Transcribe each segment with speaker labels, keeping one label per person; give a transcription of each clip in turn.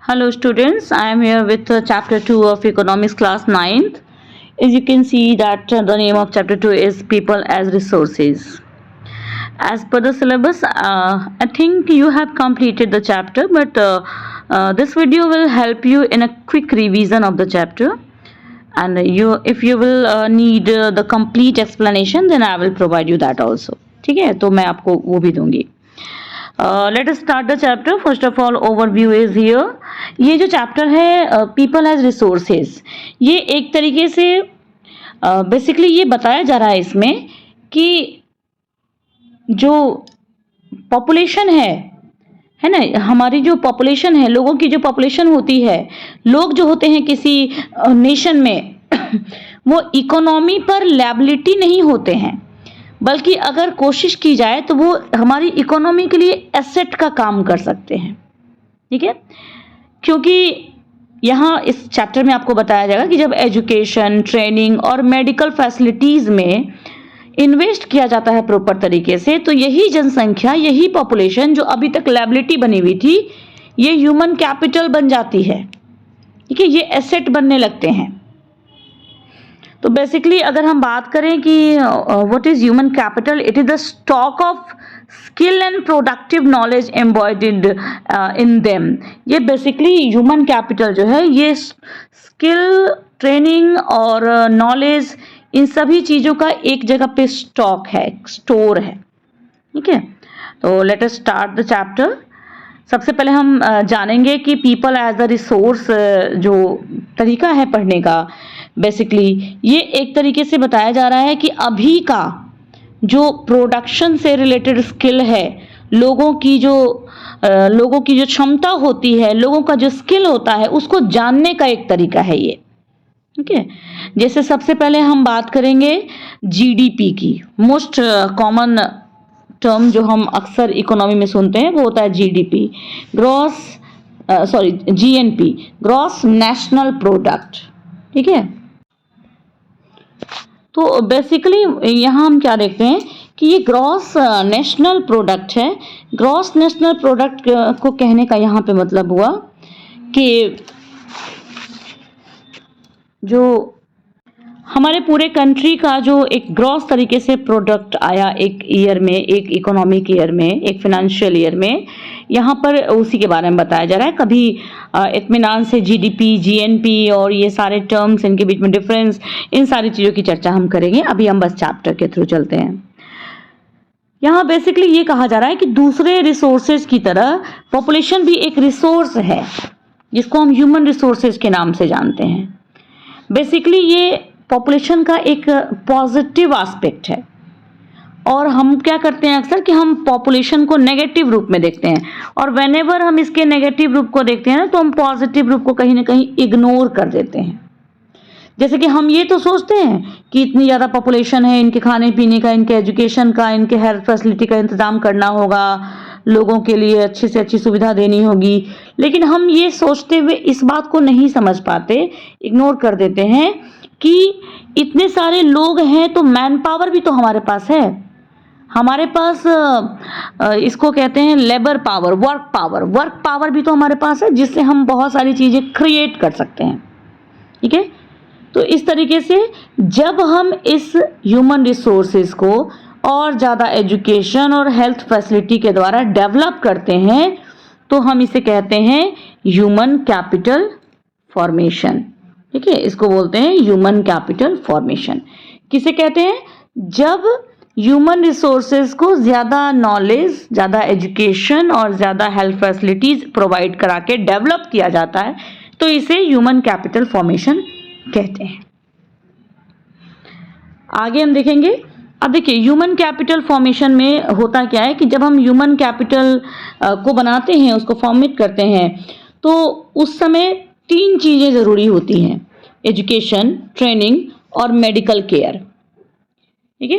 Speaker 1: Hello students, I am here with chapter 2 of economics class 9th. As you can see that the name of chapter 2 is people as resources. As per the syllabus, I think you have completed the chapter, but this video will help you in a quick revision of the chapter. And if you will need the complete explanation, then I will provide you that also. ठीक है, तो मैं आपको वो भी दूंगी. Let us start the chapter. First of all, overview is here. ये जो चैप्टर है पीपल एज रिसोर्सेज, ये एक तरीके से बेसिकली ये बताया जा रहा है इसमें कि जो पॉपुलेशन है ना, हमारी जो पॉपुलेशन है, लोगों की जो पॉपुलेशन होती है, लोग जो होते हैं किसी नेशन में वो इकोनॉमी पर लायबिलिटी नहीं होते हैं, बल्कि अगर कोशिश की जाए तो वो हमारी इकोनॉमी के लिए एसेट का काम कर सकते हैं. ठीक है, क्योंकि यहाँ इस चैप्टर में आपको बताया जाएगा कि जब एजुकेशन, ट्रेनिंग और मेडिकल फैसिलिटीज़ में इन्वेस्ट किया जाता है प्रॉपर तरीके से, तो यही जनसंख्या, यही पॉपुलेशन जो अभी तक लायबिलिटी बनी हुई थी, ये ह्यूमन कैपिटल बन जाती है. ठीक है, ये एसेट बनने लगते हैं. तो बेसिकली अगर हम बात करें कि what is human capital, it is the stock of skill and productive knowledge embodied in them. ये बेसिकली ह्यूमन कैपिटल जो है, ये स्किल, ट्रेनिंग और नॉलेज, इन सभी चीज़ों का एक जगह पे स्टॉक है, स्टोर है. ठीक है, तो let us start the chapter. सबसे पहले हम जानेंगे कि पीपल एज अ रिसोर्स जो तरीका है पढ़ने का, बेसिकली ये एक तरीके से बताया जा रहा है कि अभी का जो प्रोडक्शन से रिलेटेड स्किल है, लोगों की जो क्षमता होती है, लोगों का जो स्किल होता है, उसको जानने का एक तरीका है ये. ठीक है, जैसे सबसे पहले हम बात करेंगे जीडीपी की. मोस्ट कॉमन टर्म जो हम अक्सर इकोनॉमी में सुनते हैं वो होता है GDP, GNP, gross national product. ठीक है, तो बेसिकली यहाँ हम क्या देखते हैं कि ये ग्रॉस नेशनल प्रोडक्ट है. ग्रॉस नेशनल प्रोडक्ट को कहने का यहाँ पे मतलब हुआ कि जो हमारे पूरे कंट्री का जो एक ग्रॉस तरीके से प्रोडक्ट आया एक ईयर में, एक इकोनॉमिक ईयर में, एक फाइनेंशियल ईयर में, यहाँ पर उसी के बारे में बताया जा रहा है. कभी इत्मीनान से जीडीपी, जीएनपी और ये सारे टर्म्स, इनके बीच में डिफरेंस, इन सारी चीज़ों की चर्चा हम करेंगे. अभी हम बस चैप्टर के थ्रू चलते हैं. यहाँ बेसिकली ये कहा जा रहा है कि दूसरे रिसोर्सेज की तरह पॉपुलेशन भी एक रिसोर्स है, जिसको हम ह्यूमन रिसोर्सेज के नाम से जानते हैं. बेसिकली ये पॉपुलेशन का एक पॉजिटिव एस्पेक्ट है, और हम क्या करते हैं अक्सर कि हम पॉपुलेशन को नेगेटिव रूप में देखते हैं, और व्हेनेवर हम इसके नेगेटिव रूप को देखते हैं ना, तो हम पॉजिटिव रूप को कहीं ना कहीं इग्नोर कर देते हैं. जैसे कि हम ये तो सोचते हैं कि इतनी ज़्यादा पॉपुलेशन है, इनके खाने पीने का, इनके एजुकेशन का, इनके हेल्थ फैसिलिटी का इंतज़ाम करना होगा, लोगों के लिए अच्छी से अच्छी सुविधा देनी होगी, लेकिन हम ये सोचते हुए इस बात को नहीं समझ पाते, इग्नोर कर देते हैं कि इतने सारे लोग हैं तो मैन पावर भी तो हमारे पास है. हमारे पास इसको कहते हैं लेबर पावर, वर्क पावर भी तो हमारे पास है, जिससे हम बहुत सारी चीज़ें क्रिएट कर सकते हैं. ठीक है, तो इस तरीके से जब हम इस ह्यूमन रिसोर्सेज को और ज़्यादा एजुकेशन और हेल्थ फैसिलिटी के द्वारा डेवलप करते हैं, तो हम इसे कहते हैं ह्यूमन कैपिटल फॉर्मेशन. ठीक है, इसको बोलते हैं ह्यूमन कैपिटल फॉर्मेशन. किसे कहते हैं? जब ह्यूमन रिसोर्सेज को ज़्यादा नॉलेज, ज़्यादा एजुकेशन और ज़्यादा हेल्थ फैसिलिटीज़ प्रोवाइड करा के डेवलप किया जाता है, तो इसे ह्यूमन कैपिटल फॉर्मेशन कहते हैं. आगे हम देखेंगे. अब देखिए, ह्यूमन कैपिटल फॉर्मेशन में होता क्या है कि जब हम ह्यूमन कैपिटल को बनाते हैं, उसको फॉर्मेट करते हैं, तो उस समय 3 चीज़ें ज़रूरी होती हैं: एजुकेशन, ट्रेनिंग और मेडिकल केयर. ठीक है,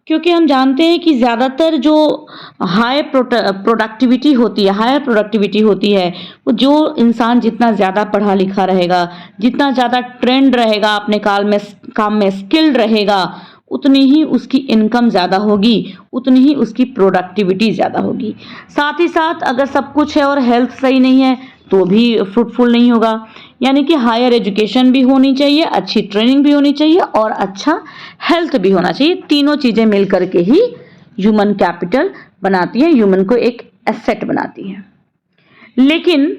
Speaker 1: क्योंकि हम जानते हैं कि ज़्यादातर जो हायर प्रोडक्टिविटी होती है, वो जो इंसान जितना ज़्यादा पढ़ा लिखा रहेगा, जितना ज़्यादा ट्रेंड रहेगा, अपने काम में स्किल्ड रहेगा, उतनी ही उसकी इनकम ज़्यादा होगी, उतनी ही उसकी प्रोडक्टिविटी ज़्यादा होगी. साथ ही साथ अगर सब कुछ है और हेल्थ सही नहीं है, तो भी फ्रूटफुल नहीं होगा। यानी कि हायर एजुकेशन भी होनी चाहिए, अच्छी ट्रेनिंग भी होनी चाहिए और अच्छा हेल्थ भी होना चाहिए। तीनों चीजें मिल करके ही ह्यूमन कैपिटल बनाती है, ह्यूमन को एक एसेट बनाती है। लेकिन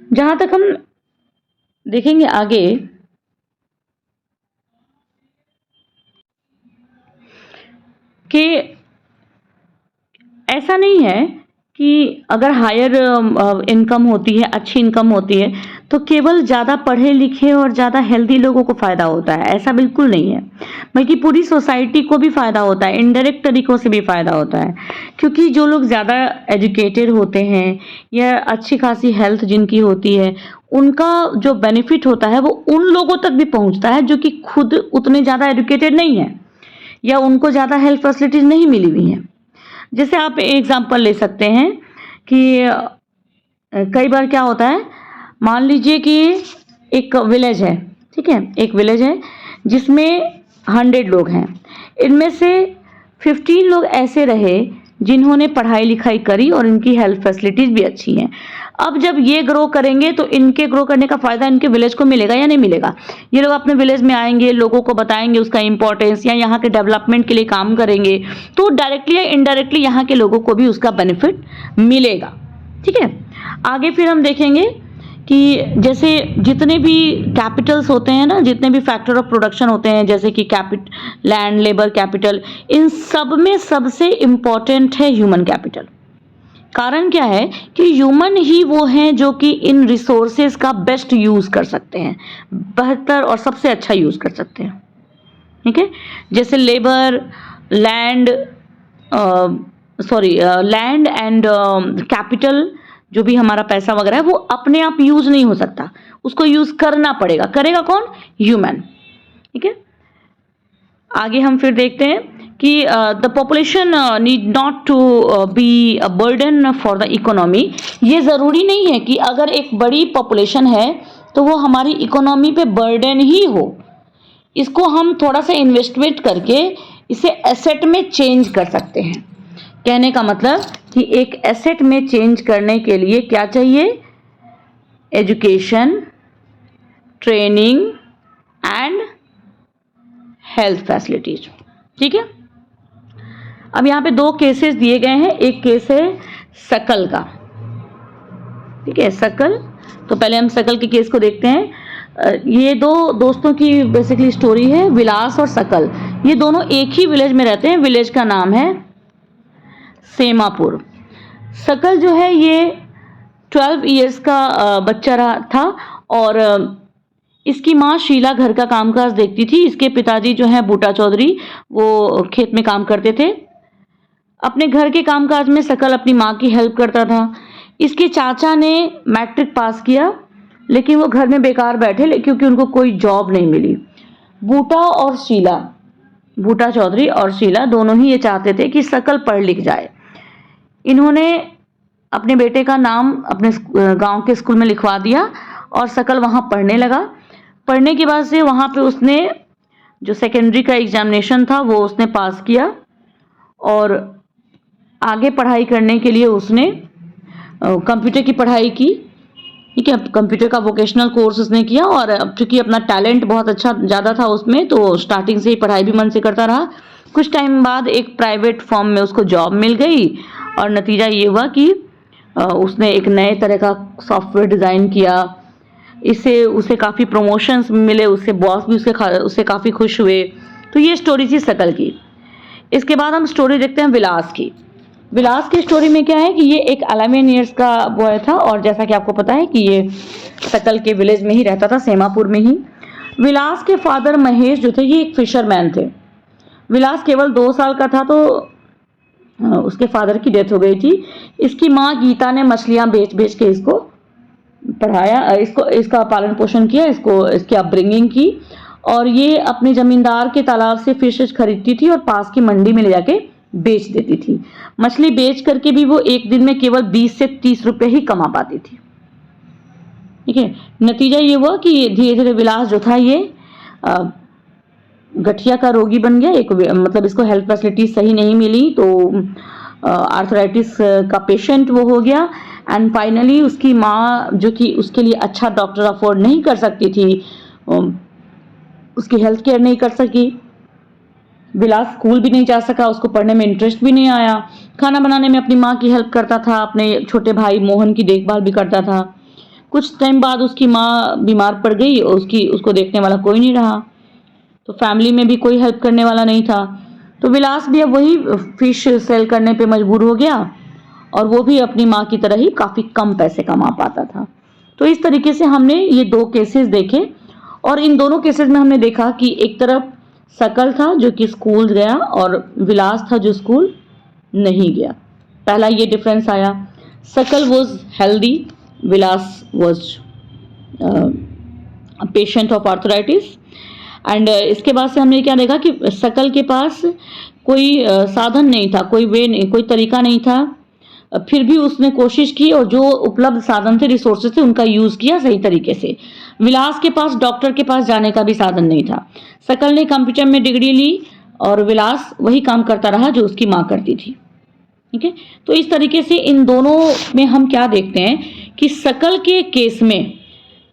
Speaker 1: जहां तक हम देखेंगे आगे कि ऐसा नहीं है कि अगर हायर इनकम होती है, अच्छी इनकम होती है, तो केवल ज़्यादा पढ़े लिखे और ज़्यादा हेल्दी लोगों को फ़ायदा होता है। ऐसा बिल्कुल नहीं है, बल्कि पूरी सोसाइटी को भी फ़ायदा होता है, इनडायरेक्ट तरीकों से भी फ़ायदा होता है। क्योंकि जो लोग ज़्यादा एजुकेटेड होते हैं या अच्छी खासी हेल्थ जिनकी होती है, उनका जो बेनिफिट होता है वो उन लोगों तक भी पहुंचता है जो कि खुद उतने ज़्यादा एजुकेटेड नहीं है या उनको ज़्यादा हेल्थ फैसिलिटीज़ नहीं मिली हुई हैं। जैसे आप एग्जांपल ले सकते हैं कि कई बार क्या होता है, मान लीजिए कि एक विलेज है, ठीक है, एक विलेज है जिसमें 100 लोग हैं। इनमें से 15 लोग ऐसे रहे जिन्होंने पढ़ाई लिखाई करी और इनकी हेल्थ फैसिलिटीज भी अच्छी हैं। अब जब ये ग्रो करेंगे तो इनके ग्रो करने का फायदा इनके विलेज को मिलेगा या नहीं मिलेगा? ये लोग अपने विलेज में आएंगे, लोगों को बताएंगे उसका इंपॉर्टेंस या यहाँ के डेवलपमेंट के लिए काम करेंगे, तो डायरेक्टली या इनडायरेक्टली यहाँ के लोगों को भी उसका बेनिफिट मिलेगा। ठीक है, आगे फिर हम देखेंगे कि जैसे जितने भी कैपिटल्स होते हैं ना, जितने भी फैक्टर ऑफ प्रोडक्शन होते हैं, जैसे कि लैंड, लेबर, कैपिटल, इन सब में सबसे इंपॉर्टेंट है ह्यूमन कैपिटल। कारण क्या है कि ह्यूमन ही वो हैं जो कि इन रिसोर्सेज का बेस्ट यूज कर सकते हैं, बेहतर और सबसे अच्छा यूज कर सकते हैं। ठीक है, जैसे labour, land, land and capital, जो भी हमारा पैसा वगैरह है वो अपने आप यूज नहीं हो सकता, उसको यूज करना पड़ेगा। करेगा कौन? ह्यूमन। ठीक है, आगे हम फिर देखते हैं कि the population need not to be a burden for the economy. ये ज़रूरी नहीं है कि अगर एक बड़ी पॉपुलेशन है तो वो हमारी इकोनॉमी पे बर्डन ही हो। इसको हम थोड़ा सा इन्वेस्टमेंट करके इसे एसेट में चेंज कर सकते हैं। कहने का मतलब कि एक एसेट में चेंज करने के लिए क्या चाहिए? Education, training and health facilities. ठीक है, अब यहाँ पे 2 केसेस दिए गए हैं। एक केस है सकल का। ठीक है, सकल, तो पहले हम सकल के केस को देखते हैं। ये 2 दोस्तों की बेसिकली स्टोरी है, विलास और सकल। ये दोनों एक ही विलेज में रहते हैं, विलेज का नाम है सेमापुर। सकल जो है ये 12 इयर्स का बच्चा रहा था और इसकी माँ शीला घर का कामकाज देखती थी। इसके पिताजी जो हैं बूटा चौधरी, वो खेत में काम करते थे। अपने घर के कामकाज में सकल अपनी माँ की हेल्प करता था। इसके चाचा ने मैट्रिक पास किया लेकिन वो घर में बेकार बैठे क्योंकि उनको कोई जॉब नहीं मिली। बूटा और शीला, बूटा चौधरी और शीला दोनों ही ये चाहते थे कि सकल पढ़ लिख जाए। इन्होंने अपने बेटे का नाम अपने गांव के स्कूल में लिखवा दिया और सकल वहाँ पढ़ने लगा। पढ़ने के बाद से वहाँ पे उसने जो सेकेंडरी का एग्जामिनेशन था वो उसने पास किया और आगे पढ़ाई करने के लिए उसने कंप्यूटर की पढ़ाई की। ठीक है, कंप्यूटर का वोकेशनल कोर्स उसने किया और चूंकि अपना टैलेंट बहुत अच्छा ज़्यादा था उसमें, तो स्टार्टिंग से ही पढ़ाई भी मन से करता रहा। कुछ टाइम बाद एक प्राइवेट फर्म में उसको जॉब मिल गई और नतीजा ये हुआ कि उसने एक नए तरह का सॉफ्टवेयर डिज़ाइन किया। इससे उसे काफ़ी प्रमोशंस मिले, उससे बॉस भी उससे काफ़ी खुश हुए। तो ये स्टोरी थी सकल की। इसके बाद हम स्टोरी देखते हैं विलास की। विलास की स्टोरी में क्या है कि ये एक 11 ईयर्स का बॉय था और जैसा कि आपको पता है कि ये सकल के विलेज में ही रहता था, सेमापुर में ही। विलास के फादर महेश जो थे ये एक फिशरमैन थे। विलास केवल 2 साल का था तो उसके फादर की डेथ हो गई थी। इसकी माँ गीता ने मछलियाँ बेच बेच के इसको पढ़ाया, इसका पालन पोषण किया, इसकी अपब्रिंगिंग की और ये अपने जमींदार के तालाब से फिशेज खरीदती थी और पास की मंडी में ले जाके बेच देती थी। मछली बेच करके भी वो एक दिन में केवल 20 से 30 रुपए ही कमा पाती थी। ठीक है, नतीजा ये हुआ कि धीरे धीरे विलास जो था ये गठिया का रोगी बन गया। मतलब इसको हेल्थ फैसिलिटी सही नहीं मिली तो आर्थराइटिस का पेशेंट वो हो गया। एंड फाइनली उसकी माँ जो कि उसके लिए अच्छा डॉक्टर अफोर्ड नहीं कर सकती थी, उसकी हेल्थ केयर नहीं कर सकी। विलास स्कूल भी नहीं जा सका, उसको पढ़ने में इंटरेस्ट भी नहीं आया। खाना बनाने में अपनी माँ की हेल्प करता था, अपने छोटे भाई मोहन की देखभाल भी करता था। कुछ टाइम बाद उसकी माँ बीमार पड़ गई, उसको देखने वाला कोई नहीं रहा, तो फैमिली में भी कोई हेल्प करने वाला नहीं था। तो विलास भी अब वही फिश सेल करने पे मजबूर हो गया, और वो भी अपनी माँ की तरह ही काफ़ी कम पैसे कमा पाता था। तो इस तरीके से हमने ये 2 केसेस देखे, और इन दोनों केसेस में हमने देखा कि एक तरफ सकल था जो कि स्कूल गया, और विलास था जो स्कूल नहीं गया। पहला ये डिफरेंस आया, सकल was healthy, Vilas was patient of arthritis. And इसके बाद से हमने क्या देखा कि सकल के पास कोई साधन नहीं था, कोई वे नहीं, कोई तरीका नहीं था, फिर भी उसने कोशिश की और जो उपलब्ध साधन थे, रिसोर्सेज थे, उनका यूज किया सही तरीके से। विलास के पास डॉक्टर के पास जाने का भी साधन नहीं था। सकल ने कंप्यूटर में डिग्री ली और विलास वही काम करता रहा जो उसकी माँ करती थी। ठीक है, तो इस तरीके से इन दोनों में हम क्या देखते हैं कि सकल के केस में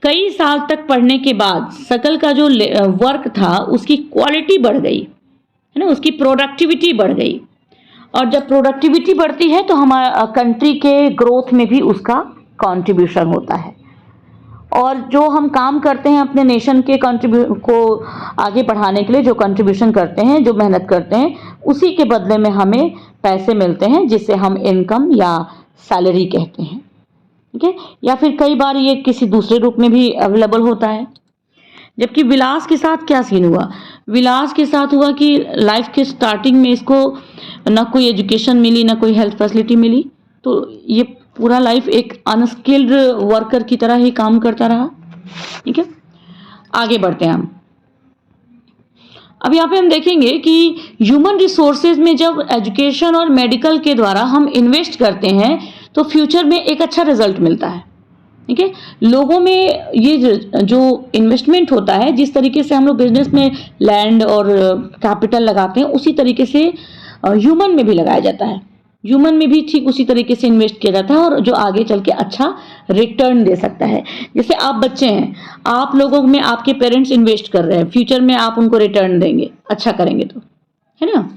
Speaker 1: कई साल तक पढ़ने के बाद सकल का जो वर्क था उसकी क्वालिटी बढ़ गई, है ना, उसकी प्रोडक्टिविटी बढ़ गई। और जब प्रोडक्टिविटी बढ़ती है तो हमारा कंट्री के ग्रोथ में भी उसका कंट्रीब्यूशन होता है। और जो हम काम करते हैं अपने नेशन के को आगे बढ़ाने के लिए, जो कंट्रीब्यूशन करते हैं, जो मेहनत करते हैं, उसी के बदले में हमें पैसे मिलते हैं, जिसे हम इनकम या सैलरी कहते हैं। ठीक है, या फिर कई बार ये किसी दूसरे रूप में भी अवेलेबल होता है। जबकि विलास के साथ क्या सीन हुआ, विलास के साथ हुआ कि लाइफ के स्टार्टिंग में इसको ना कोई एजुकेशन मिली, ना कोई हेल्थ फैसिलिटी मिली, तो ये पूरा लाइफ एक अनस्किल्ड वर्कर की तरह ही काम करता रहा। ठीक है, आगे बढ़ते हैं हम। अब यहाँ पे हम देखेंगे कि ह्यूमन रिसोर्सेज में जब एजुकेशन और मेडिकल के द्वारा हम इन्वेस्ट करते हैं तो फ्यूचर में एक अच्छा रिजल्ट मिलता है। ठीक है, लोगों में ये जो इन्वेस्टमेंट होता है, जिस तरीके से हम लोग बिजनेस में लैंड और कैपिटल लगाते हैं, उसी तरीके से ह्यूमन में भी लगाया जाता है। ह्यूमन में भी ठीक उसी तरीके से इन्वेस्ट किया जाता है, और जो आगे चल के अच्छा रिटर्न दे सकता है। जैसे आप बच्चे हैं, आप लोगों में आपके पेरेंट्स इन्वेस्ट कर रहे हैं, फ्यूचर में आप उनको रिटर्न देंगे, अच्छा करेंगे तो, है ना।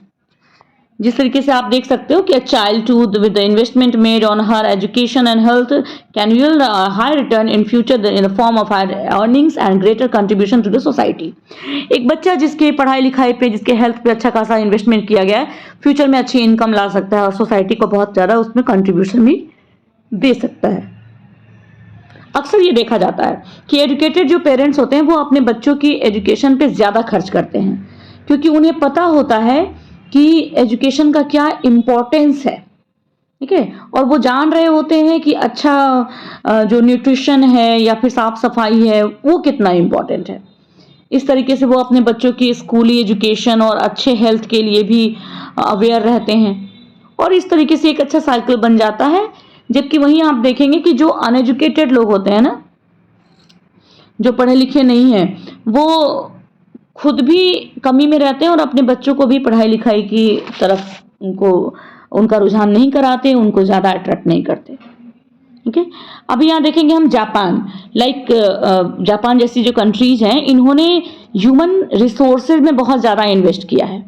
Speaker 1: जिस तरीके से आप देख सकते हो कि a child to with the investment made on her education and health can yield a high return in future in the form of higher earnings and greater contribution to the society। एक बच्चा जिसके पढ़ाई लिखाई पे, जिसके health पे अच्छा खासा इन्वेस्टमेंट किया गया है, फ्यूचर में अच्छी इनकम ला सकता है और सोसाइटी को बहुत ज़्यादा उसमें कंट्रीब्यूशन भी दे सकता है। अक्सर ये देखा जाता है कि एजुकेटेड जो पेरेंट्स होते हैं वो अपने बच्चों की एजुकेशन पे ज़्यादा खर्च करते हैं, क्योंकि उन्हें पता होता है कि एजुकेशन का क्या इम्पोर्टेंस है। ठीक है, और वो जान रहे होते हैं कि अच्छा जो न्यूट्रिशन है या फिर साफ सफाई है वो कितना इम्पोर्टेंट है। इस तरीके से वो अपने बच्चों की स्कूली एजुकेशन और अच्छे हेल्थ के लिए भी अवेयर रहते हैं, और इस तरीके से एक अच्छा साइकिल बन जाता है। जबकि वहीं आप देखेंगे कि जो अनएजुकेटेड लोग होते हैं ना, जो पढ़े लिखे नहीं हैं, वो खुद भी कमी में रहते हैं और अपने बच्चों को भी पढ़ाई लिखाई की तरफ उनका रुझान नहीं कराते, उनको ज़्यादा अट्रैक्ट नहीं करते। ठीक है, अभी यहाँ देखेंगे हम जापान, जापान जैसी जो कंट्रीज हैं, इन्होंने ह्यूमन रिसोर्सेज में बहुत ज़्यादा इन्वेस्ट किया है।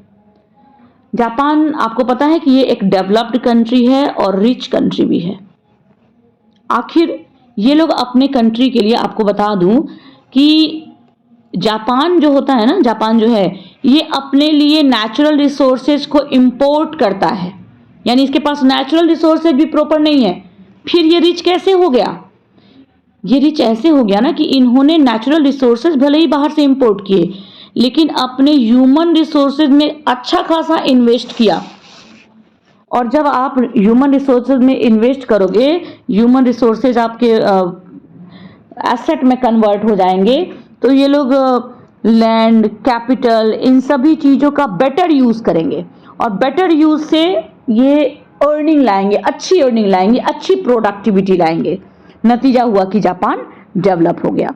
Speaker 1: जापान, आपको पता है कि ये एक डेवलप्ड कंट्री है और रिच कंट्री भी है। आखिर ये लोग अपने कंट्री के लिए, आपको बता दूं कि जापान जो होता है ना, जापान जो है, ये अपने लिए नेचुरल रिसोर्सेज को इंपोर्ट करता है, यानी इसके पास नेचुरल रिसोर्सेज भी प्रॉपर नहीं है। फिर ये रिच कैसे हो गया? ये रिच ऐसे हो गया ना कि इन्होंने नेचुरल रिसोर्सेज भले ही बाहर से इंपोर्ट किए, लेकिन अपने ह्यूमन रिसोर्सेज में अच्छा खासा इन्वेस्ट किया। और जब आप ह्यूमन रिसोर्सेज में इन्वेस्ट करोगे, ह्यूमन रिसोर्सेज आपके एसेट में कन्वर्ट हो जाएंगे, तो ये लोग लैंड, कैपिटल, इन सभी चीज़ों का बेटर यूज़ करेंगे, और बेटर यूज़ से ये अर्निंग लाएंगे, अच्छी अर्निंग लाएंगे, अच्छी प्रोडक्टिविटी लाएंगे। नतीजा हुआ कि जापान डेवलप हो गया।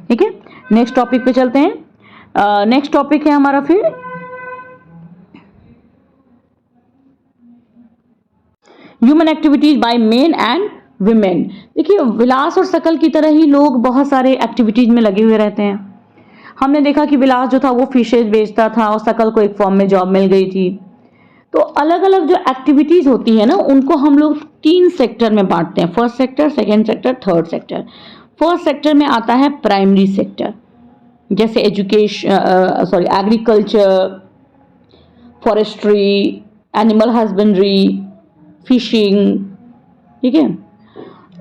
Speaker 1: ठीक है, नेक्स्ट टॉपिक पे चलते हैं। नेक्स्ट टॉपिक है हमारा फिर human activities by men and women. देखिए विलास और शकल की तरह ही लोग बहुत सारे एक्टिविटीज में लगे हुए रहते हैं। हमने देखा कि विलास जो था वो फिशेज बेचता था और शकल को एक फॉर्म में जॉब मिल गई थी। तो अलग अलग जो एक्टिविटीज होती है ना उनको हम लोग 3 सेक्टर में बांटते हैं, first sector, second sector, third sector. First sector में आता है प्राइमरी सेक्टर, जैसे education agriculture, forestry, animal husbandry, fishing, ठीक है।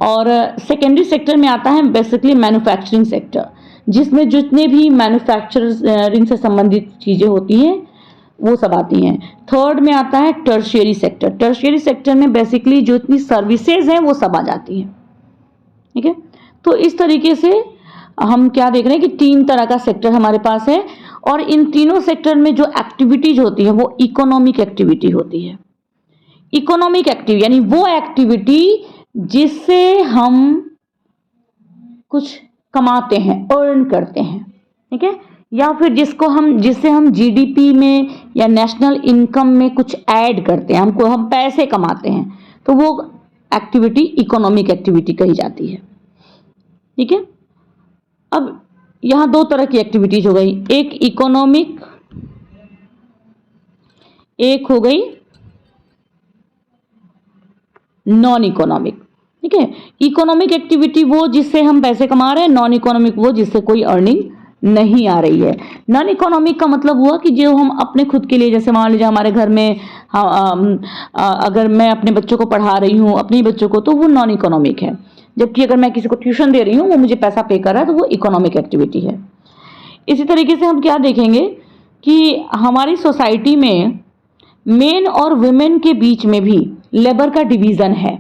Speaker 1: और सेकेंडरी सेक्टर में आता है बेसिकली मैन्युफैक्चरिंग सेक्टर, जिसमें जितने भी मैन्युफैक्चरिंग से संबंधित चीज़ें होती हैं वो सब आती हैं। थर्ड में आता है टर्शियरी सेक्टर। टर्शियरी सेक्टर में बेसिकली जो इतनी सर्विसेज हैं वो सब आ जाती हैं, ठीक है। तो इस तरीके से हम क्या देख रहे हैं कि 3 तरह का सेक्टर हमारे पास है, और इन तीनों सेक्टर में जो एक्टिविटीज होती है वो इकोनॉमिक एक्टिविटी होती है। इकोनॉमिक एक्टिविटी यानी वो एक्टिविटी जिससे हम कुछ कमाते हैं, अर्न करते हैं, ठीक है, या फिर जिससे हम जीडीपी में या नेशनल इनकम में कुछ ऐड करते हैं, हम पैसे कमाते हैं, तो वो एक्टिविटी इकोनॉमिक एक्टिविटी कही जाती है, ठीक है। अब यहां 2 तरह की एक्टिविटीज हो गई, एक इकोनॉमिक, एक हो गई नॉन इकोनॉमिक, ठीक है। इकोनॉमिक एक्टिविटी वो जिससे हम पैसे कमा रहे हैं, नॉन इकोनॉमिक वो जिससे कोई अर्निंग नहीं आ रही है। नॉन इकोनॉमिक का मतलब हुआ कि जो हम अपने खुद के लिए, जैसे मान लीजिए हमारे घर में अगर मैं अपने बच्चों को पढ़ा रही हूँ, अपने बच्चों को, तो वो नॉन इकोनॉमिक है। जबकि अगर मैं किसी को ट्यूशन दे रही हूँ, वो मुझे पैसा पे कर रहा है, तो वो इकोनॉमिक एक्टिविटी है। इसी तरीके से हम क्या देखेंगे कि हमारी सोसाइटी में मेन और वुमेन के बीच में भी लेबर का डिवीजन है।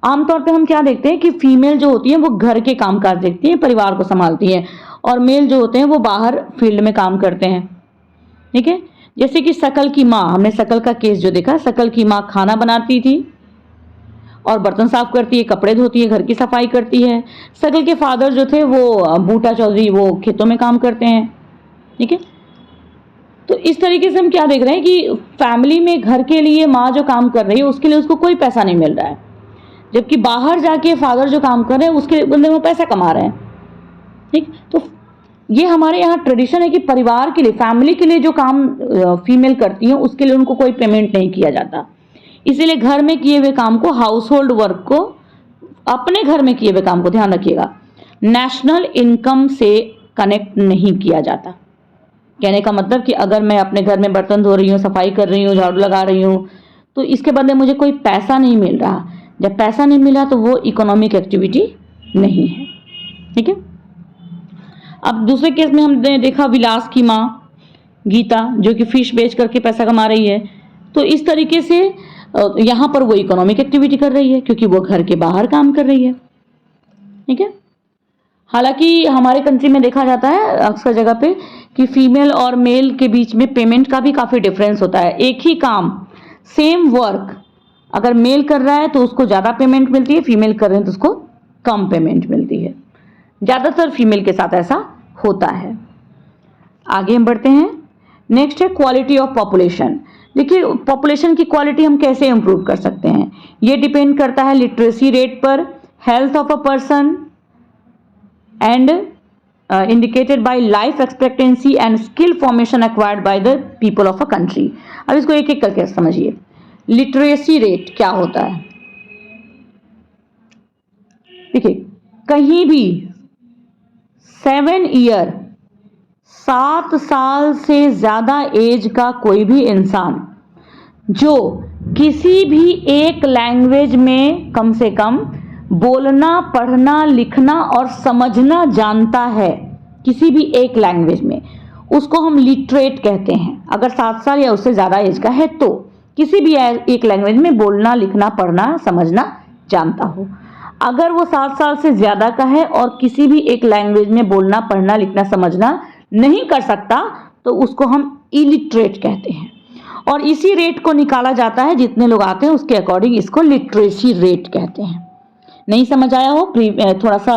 Speaker 1: आमतौर पे हम क्या देखते हैं कि फीमेल जो होती है वो घर के कामकाज देखती है, परिवार को संभालती है, और मेल जो होते हैं वो बाहर फील्ड में काम करते हैं, ठीक है। जैसे कि शकल की माँ, हमने शकल का केस जो देखा, शकल की माँ खाना बनाती थी और बर्तन साफ करती है, कपड़े धोती है, घर की सफाई करती है। शकल के फादर जो थे वो बूटा चौधरी, वो खेतों में काम करते हैं, ठीक है। तो इस तरीके से हम क्या देख रहे हैं कि फैमिली में घर के लिए माँ जो काम कर रही है उसके लिए उसको कोई पैसा नहीं मिल रहा है, जबकि बाहर जाके फादर जो काम कर रहे हैं उसके बदले वो पैसा कमा रहे हैं, ठीक। तो ये हमारे यहाँ ट्रेडिशन है कि परिवार के लिए, फैमिली के लिए जो काम फीमेल करती हैं उसके लिए उनको कोई पेमेंट नहीं किया जाता। इसीलिए घर में किए हुए काम को, हाउस होल्ड वर्क को, अपने घर में किए हुए काम को, ध्यान रखिएगा, नेशनल इनकम से कनेक्ट नहीं किया जाता। कहने का मतलब कि अगर मैं अपने घर में बर्तन धो रही हूँ, सफाई कर रही हूँ, झाड़ू लगा रही हूँ, तो इसके बदले मुझे कोई पैसा नहीं मिल रहा। जब पैसा नहीं मिला तो वो इकोनॉमिक एक्टिविटी नहीं है, ठीक है। अब दूसरे केस में हमने देखा विलास की माँ गीता, जो कि फिश बेच करके पैसा कमा रही है। तो इस तरीके से यहाँ पर वो इकोनॉमिक एक्टिविटी कर रही है क्योंकि वो घर के बाहर काम कर रही है, ठीक है। हालांकि हमारे कंट्री में देखा जाता है अक्सर जगह पे कि फीमेल और मेल के बीच में पेमेंट का भी काफ़ी डिफरेंस होता है। एक ही काम, सेम वर्क, अगर मेल कर रहा है तो उसको ज़्यादा पेमेंट मिलती है, फीमेल कर रहे हैं तो उसको कम पेमेंट मिलती है। ज़्यादातर फीमेल के साथ ऐसा होता है। आगे हम बढ़ते हैं। नेक्स्ट है क्वालिटी ऑफ पॉपुलेशन। देखिए पॉपुलेशन की क्वालिटी हम कैसे इंप्रूव कर सकते हैं, ये डिपेंड करता है लिटरेसी रेट पर, health of a person and indicated by life expectancy and skill formation acquired by the people of a country। अब इसको एक एक करके समझिए। लिटरेसी रेट क्या होता है, देखिए कहीं भी 7 साल से ज्यादा एज का कोई भी इंसान जो किसी भी एक लैंग्वेज में कम से कम बोलना, पढ़ना, लिखना और समझना जानता है, किसी भी एक लैंग्वेज में, उसको हम लिटरेट कहते हैं। अगर 7 साल या उससे ज़्यादा एज का है तो किसी भी एक लैंग्वेज में बोलना, लिखना, पढ़ना, समझना जानता हो। अगर वो 7 साल से ज़्यादा का है और किसी भी एक लैंग्वेज में बोलना, पढ़ना, लिखना, समझना नहीं कर सकता तो उसको हम इलिटरेट कहते हैं। और इसी रेट को निकाला जाता है, जितने लोग आते हैं उसके अकॉर्डिंग इसको लिटरेसी रेट कहते हैं। नहीं समझ आया हो, थोड़ा सा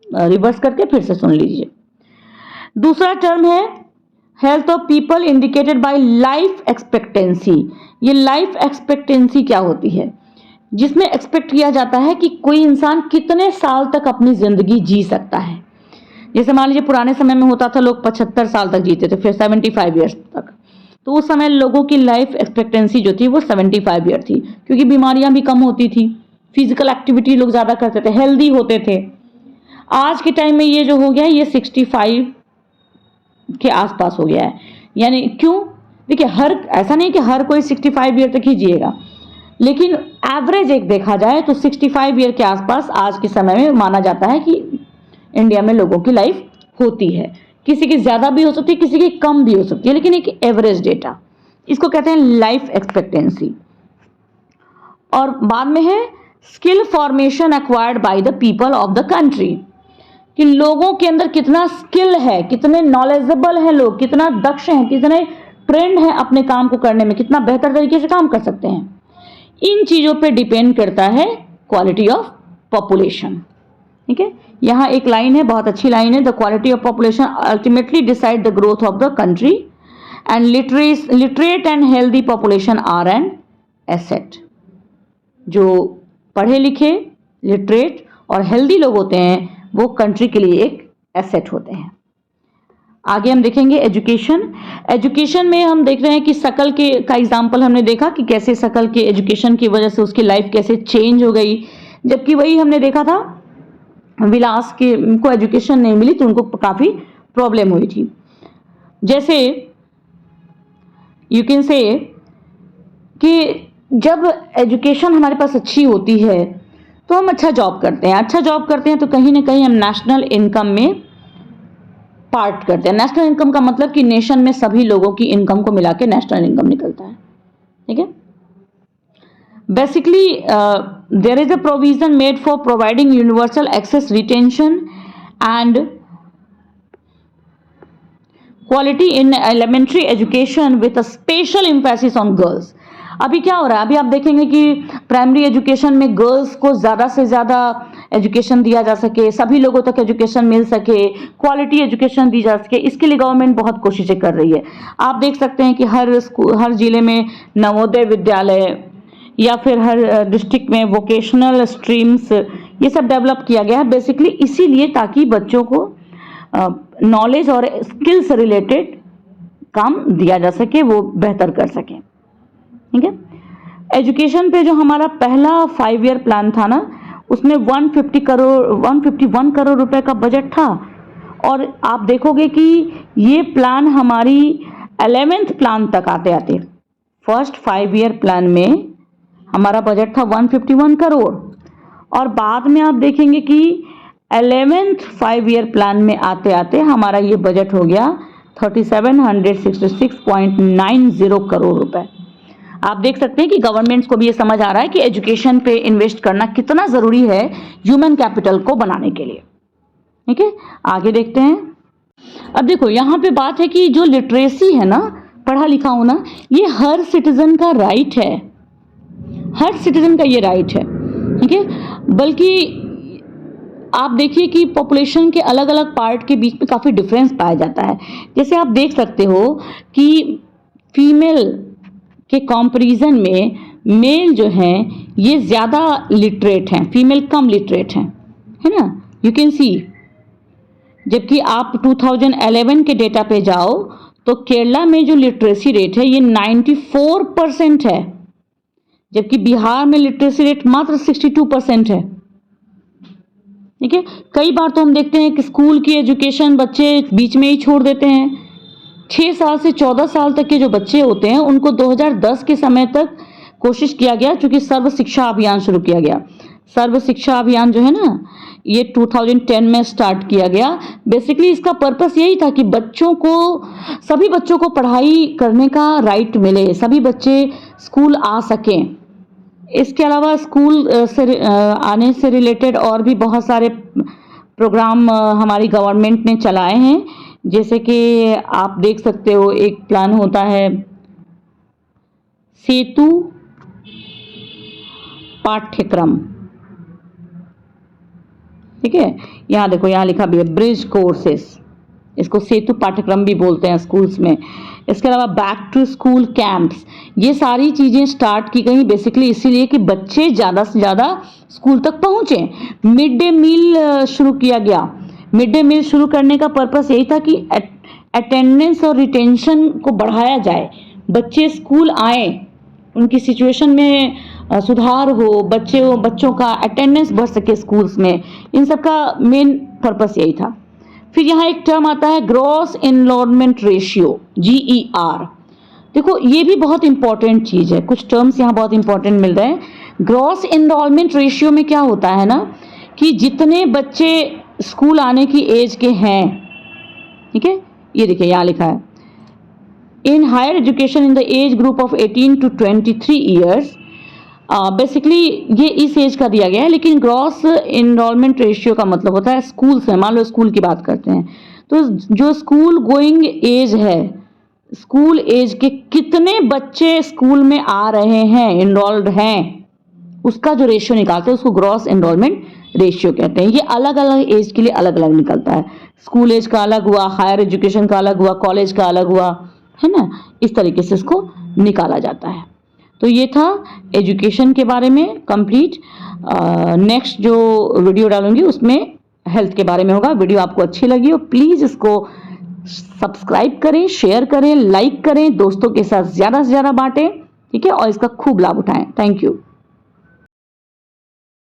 Speaker 1: रिवर्स करके फिर से सुन लीजिए। दूसरा टर्म है health of people indicated by life expectancy. ये लाइफ एक्सपेक्टेंसी क्या होती है जिसमें एक्सपेक्ट किया जाता है कि कोई इंसान कितने साल तक अपनी जिंदगी जी सकता है। जैसे मान लीजिए पुराने समय में होता था लोग 75 साल तक जीते थे, फिर 75 ईयर्स तक, तो उस समय लोगों की लाइफ एक्सपेक्टेंसी जो थी वो 75 ईयर थी, क्योंकि बीमारियां भी कम होती थी, फिजिकल एक्टिविटी लोग ज्यादा करते थे, हेल्दी होते थे। आज के टाइम में ये जो हो गया है ये 65 के आसपास हो गया है। यानी क्यों? देखिए, हर ऐसा नहीं कि हर कोई 65 ईयर तक ही जिएगा, लेकिन एवरेज एक देखा जाए तो 65 ईयर के आसपास आज के समय में माना जाता है कि इंडिया में लोगों की लाइफ होती है। किसी की ज्यादा भी हो सकती है, किसी की कम भी हो सकती है, लेकिन एक एवरेज डेटा, इसको कहते हैं लाइफ एक्सपेक्टेंसी। और बाद में है skill formation acquired by the people of the country, कि लोगों के अंदर कितना स्किल है, कितने नॉलेजेबल हैं लोग, कितना दक्ष हैं, कितने ट्रेंड हैं अपने काम को करने में, कितना बेहतर तरीके से काम कर सकते हैं। इन चीजों पे डिपेंड करता है क्वालिटी ऑफ पॉपुलेशन। ठीक है, यहां एक लाइन है, बहुत अच्छी लाइन है, the quality of population ultimately decide the growth of the country and literate and healthy population are an asset. जो पढ़े लिखे, लिटरेट और हेल्दी लोग होते हैं वो कंट्री के लिए एक एसेट होते हैं। आगे हम देखेंगे एजुकेशन। एजुकेशन में हम देख रहे हैं कि शकल के का एग्जाम्पल हमने देखा कि कैसे शकल के एजुकेशन की वजह से उसकी लाइफ कैसे चेंज हो गई, जबकि वही हमने देखा था विलास के उनको एजुकेशन नहीं मिली तो उनको काफी प्रॉब्लम हुई थी। जैसे यू कैन से कि जब एजुकेशन हमारे पास अच्छी होती है तो हम अच्छा जॉब करते हैं, अच्छा जॉब करते हैं तो कहीं ना कहीं हम नेशनल इनकम में पार्ट करते हैं। नेशनल इनकम का मतलब कि नेशन में सभी लोगों की इनकम को मिला के नेशनल इनकम निकलता है। ठीक है, basically there is a provision made for providing universal access, retention and quality in elementary education with a special emphasis on girls. अभी क्या हो रहा है, अभी आप देखेंगे कि प्राइमरी एजुकेशन में गर्ल्स को ज़्यादा से ज़्यादा एजुकेशन दिया जा सके, सभी लोगों तक एजुकेशन मिल सके, क्वालिटी एजुकेशन दी जा सके, इसके लिए गवर्नमेंट बहुत कोशिशें कर रही है। आप देख सकते हैं कि हर जिले में नवोदय विद्यालय या फिर हर डिस्ट्रिक्ट में वोकेशनल स्ट्रीम्स ये सब डेवलप किया गया है, बेसिकली इसीलिए ताकि बच्चों को नॉलेज और स्किल से रिलेटेड काम दिया जा सके, वो बेहतर कर सके। ठीक है, एजुकेशन पे जो हमारा पहला 5 ईयर प्लान था ना, उसमें 151 करोड़ रुपए का बजट था, और आप देखोगे कि ये प्लान हमारी 11th प्लान तक आते आते, फर्स्ट 5 ईयर प्लान में हमारा बजट था 151 करोड़, और बाद में आप देखेंगे कि 11th 5 ईयर प्लान में आते आते हमारा ये बजट हो गया 3766.90 करोड़ रुपए। आप देख सकते हैं कि गवर्नमेंट्स को भी ये समझ आ रहा है कि एजुकेशन पे इन्वेस्ट करना कितना जरूरी है ह्यूमन कैपिटल को बनाने के लिए। ठीक है, आगे देखते हैं। अब देखो यहाँ पे बात है कि जो लिटरेसी है ना, पढ़ा लिखा होना, ये हर सिटीजन का राइट है, हर सिटीजन का ये राइट है। ठीक है, बल्कि आप देखिए कि पॉपुलेशन के अलग अलग पार्ट के बीच में काफी डिफरेंस पाया जाता है। जैसे आप देख सकते हो कि फीमेल के कंपैरिजन में मेल जो हैं ये ज़्यादा लिटरेट हैं, फीमेल कम लिटरेट हैं, है ना, यू कैन सी। जबकि आप 2011 के डेटा पे जाओ तो केरला में जो लिटरेसी रेट है ये 94% है, जबकि बिहार में लिटरेसी रेट मात्र 62% है। ठीक है, कई बार तो हम देखते हैं कि स्कूल की एजुकेशन बच्चे बीच में ही छोड़ देते हैं। 6 साल से 14 साल तक के जो बच्चे होते हैं उनको 2010 के समय तक कोशिश किया गया, चूंकि सर्व शिक्षा अभियान शुरू किया गया। सर्व शिक्षा अभियान जो है ना, ये 2010 में स्टार्ट किया गया। बेसिकली इसका पर्पस यही था कि सभी बच्चों को पढ़ाई करने का राइट मिले, सभी बच्चे स्कूल आ सकें। इसके अलावा स्कूल से आने से रिलेटेड और भी बहुत सारे प्रोग्राम हमारी गवर्नमेंट ने चलाए हैं, जैसे कि आप देख सकते हो एक प्लान होता है सेतु पाठ्यक्रम। ठीक है, यहाँ देखो, यहाँ लिखा भी है ब्रिज कोर्सेस। इसको सेतु पाठ्यक्रम भी बोलते हैं स्कूल्स में। इसके अलावा बैक टू स्कूल कैंप्स, ये सारी चीज़ें स्टार्ट की गई बेसिकली इसीलिए कि बच्चे ज़्यादा से ज़्यादा स्कूल तक पहुँचें। मिड डे मील शुरू किया गया। मिड डे मील शुरू करने का पर्पस यही था कि अटेंडेंस और रिटेंशन को बढ़ाया जाए, बच्चे स्कूल आए, उनकी सिचुएशन में सुधार हो, बच्चों का अटेंडेंस बढ़ सके स्कूल्स में, इन सब का मेन पर्पस यही था। फिर यहाँ एक टर्म आता है ग्रॉस एनरोलमेंट रेशियो, GER। देखो ये भी बहुत इंपॉर्टेंट चीज़ है, कुछ टर्म्स यहाँ बहुत इंपॉर्टेंट मिल रहे हैं। ग्रॉस एनरोलमेंट रेशियो में क्या होता है ना कि जितने बच्चे स्कूल आने की एज के हैं, ठीक है, ये देखिए यहाँ लिखा है in higher education in the age group of 18 to 23 years. Basically ये इस एज का दिया गया है, लेकिन ग्रॉस एनरोलमेंट रेशियो का मतलब होता है स्कूल से, मान लो स्कूल की बात करते हैं तो जो स्कूल गोइंग एज है, स्कूल एज के कितने बच्चे स्कूल में आ रहे हैं, इनरोल्ड हैं, उसका जो रेशियो निकालते हैं उसको ग्रॉस एनरोलमेंट रेशियो कहते हैं। ये अलग अलग एज के लिए अलग अलग निकलता है, स्कूल एज का अलग हुआ, हायर एजुकेशन का अलग हुआ, कॉलेज का अलग हुआ, है ना, इस तरीके से इसको निकाला जाता है। तो ये था एजुकेशन के बारे में कंप्लीट। नेक्स्ट जो वीडियो डालूंगी उसमें हेल्थ के बारे में होगा। वीडियो आपको अच्छी लगी हो प्लीज़ इसको सब्सक्राइब करें, शेयर करें, लाइक करें, दोस्तों के साथ ज़्यादा से ज़्यादा बांटें, ठीक है, और इसका खूब लाभ उठाएं। Thank you.